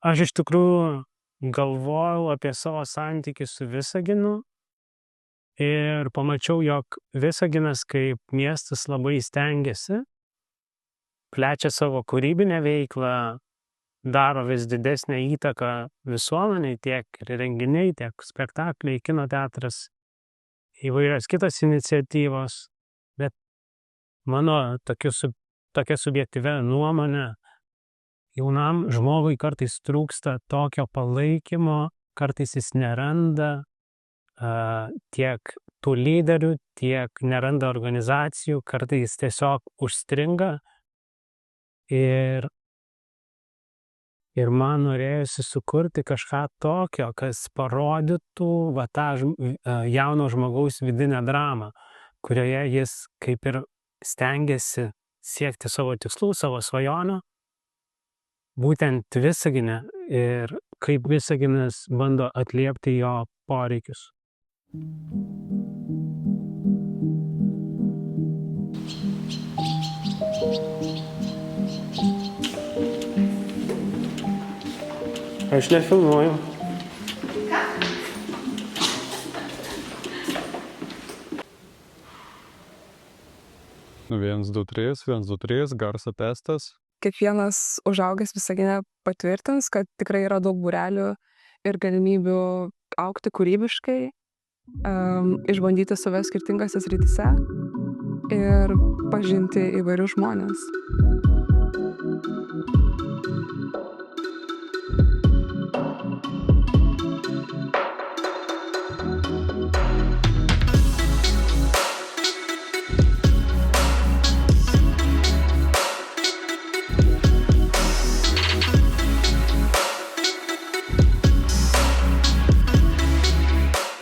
Aš iš tikrųjų galvojau apie savo santykį su Visaginu ir pamačiau, jog Visaginas kaip miestas labai stengiasi, plečia savo kūrybinę veiklą, daro vis didesnę įtaką visuomeniai, tiek renginiai, tiek spektakliai, kino teatras, įvairios kitos iniciatyvos. Bet mano tokia subjektyvia nuomonė, jaunam žmogui kartais trūksta tokio palaikymo, kartais jis neranda tiek tų lyderių, tiek neranda organizacijų, kartais tiesiog užstringa. Ir man norėjosi sukurti kažką tokio, kas parodytų tą jauno žmogaus vidinę dramą, kurioje jis kaip ir stengiasi siekti savo tikslų, savo svajonių, būtent Visagine, ir kaip Visaginas bando atliepti jo poreikius. Aš nefilmuoju. Ką? Nu, 1, 2, 3, 1, 2, 3, garso testas. Kiekvienas užaugęs Visagine patvirtins, kad tikrai yra daug būrelių ir galimybių augti kūrybiškai, išbandyti save skirtingose srityse ir pažinti įvairius žmones.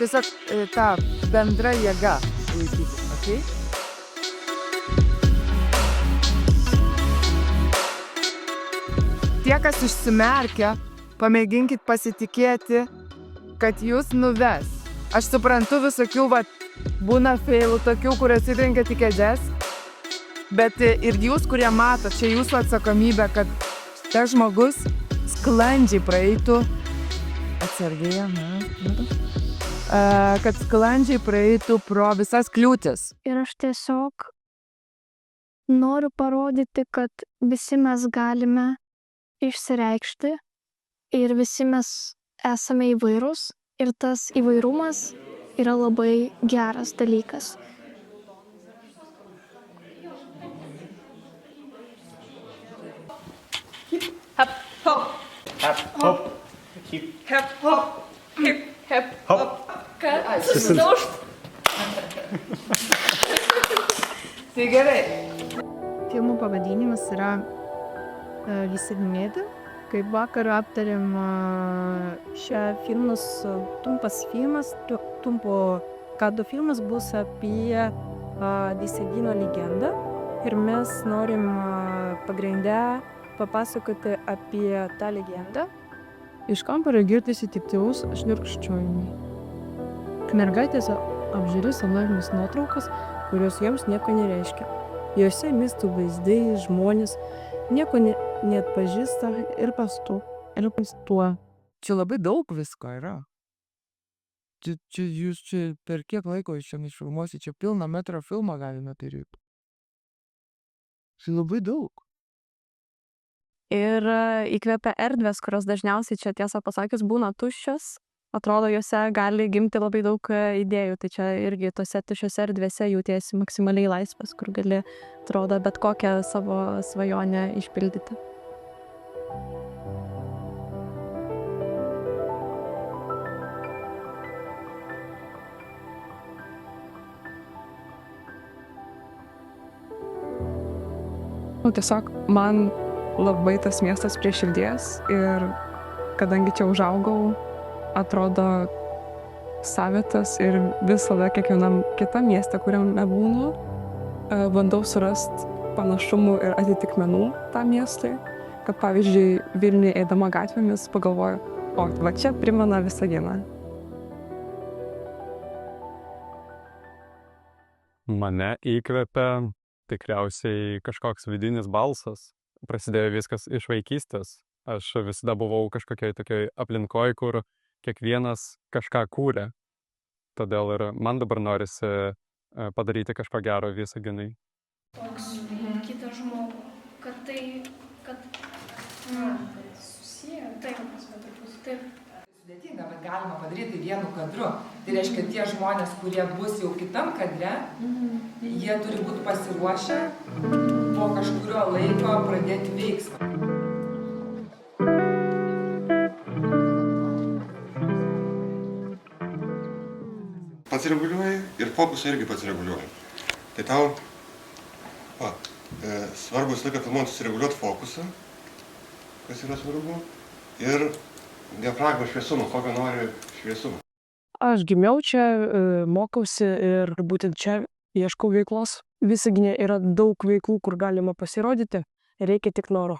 Tiesiog ta bendra jėga laikytis, okei? Tie, kas užsimerkia, pamėginkit pasitikėti, kad jūs nuves. Aš suprantu visokių, būna feilų tokių, kur atsitrenkia tik kėdes, bet ir jūs, kurie matot, čia jūsų atsakomybė, kad tas žmogus sklandžiai praeitų, atsargiai, kad sklandžiai praeitų pro visas kliūtis. Ir aš tiesiog noriu parodyti, kad visi mes galime išsireikšti ir visi mes esame įvairūs ir tas įvairumas yra labai geras dalykas. Hep, hop. Hep, hop. Hip. Hep, hop. Hip, hep, Hop. Kad susidaužt. Tai gerai. Filmų pavadinimas yra Visaginėti. Kaip vakar aptarėm šią filmus, trumpas filmas, trumpo kadro filmas bus apie Visagino legendą. Ir mes norim pagrindę papasakoti apie tą legendą. Iš kambario girdisi tik tylus šniurkščiojimai. Mergaitės apžiūri senovines nuotraukas, kurios jiems nieko nereiškia. Jose miestų vaizdai, žmonės nieko neatpažįsta ir pastuo. Čia labai daug visko yra. Jūs čia per kiek laiko iš čia išfilmuosi, čia pilną metrą filmą galime daryti. Čia labai daug. Ir įkvepia erdvės, kurios dažniausiai čia tiesą pasakius būna tuščios. Atrodo, juose gali gimti labai daug idėjų. Tai čia irgi tose tuščiose erdvėse jautiesi maksimaliai laisvas, kur gali, atrodo, bet kokią savo svajonę išpildyti. Tiesiog man labai tas miestas prie širdies ir kadangi čia užaugau, atrodo savitas ir visada kiekvienam kitam mieste, kuriame būnu, bandau surasti panašumų ir atitikmenų tam miestui, kad pavyzdžiui Vilniuje eidama gatvėmis pagalvoju, va čia primena Visaginą. Mane įkvepia tikriausiai kažkoks vidinis balsas. Prasidėjo viskas iš vaikystės. Aš visada buvau kažkokiai tokiai aplinkoj, kur kiekvienas kažką kūrė. Todėl ir man dabar norisi padaryti kažką gero Visaginai. Toks kitą žmogų. Kad tai, kad... Susiję. Taip. Taip. Sudėtinga, bet galima padaryti vienu kadru. Tai reiškia, tie žmonės, kurie bus jau kitam kadre, jie turi būti pasiruošę po kažkurio laiko pradėti veiksmą. Pats reguliuoji ir fokusą irgi pats reguliuoji. Tai tau svarbu visą laiką filmuojant susireguliuoti fokusą, kas yra svarbu, ir diafragmos šviesumą, kokio nori šviesumą. Aš gimiau čia, mokausi ir būtent čia ieškau veiklos. Visagine yra daug veiklų, kur galima pasirodyti, reikia tik noro.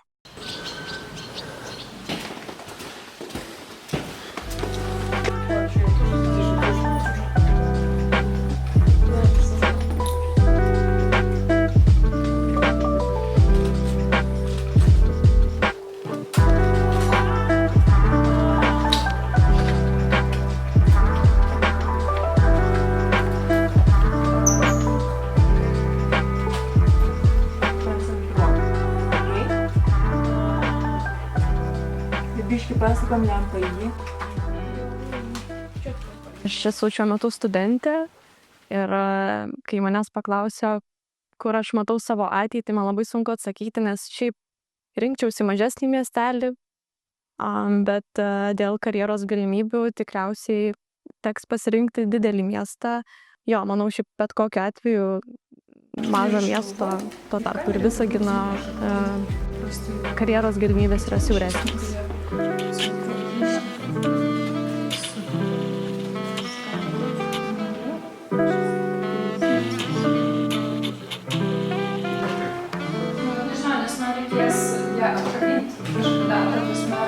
Aš esu šiuo metu studentė ir kai manęs paklausia, kur aš matau savo ateitį, man labai sunku atsakyti, nes šiaip rinkčiausi mažesnį miestelį, bet dėl karjeros galimybių tikriausiai teks pasirinkti didelį miestą. Jo, manau, šiaip bet kokiu atveju mažo miesto, tuo tarpu ir Visagino karjeros galimybės yra siauresnės. Nežinau, nes man reikės ją apkabinti kažkada, ta prasme,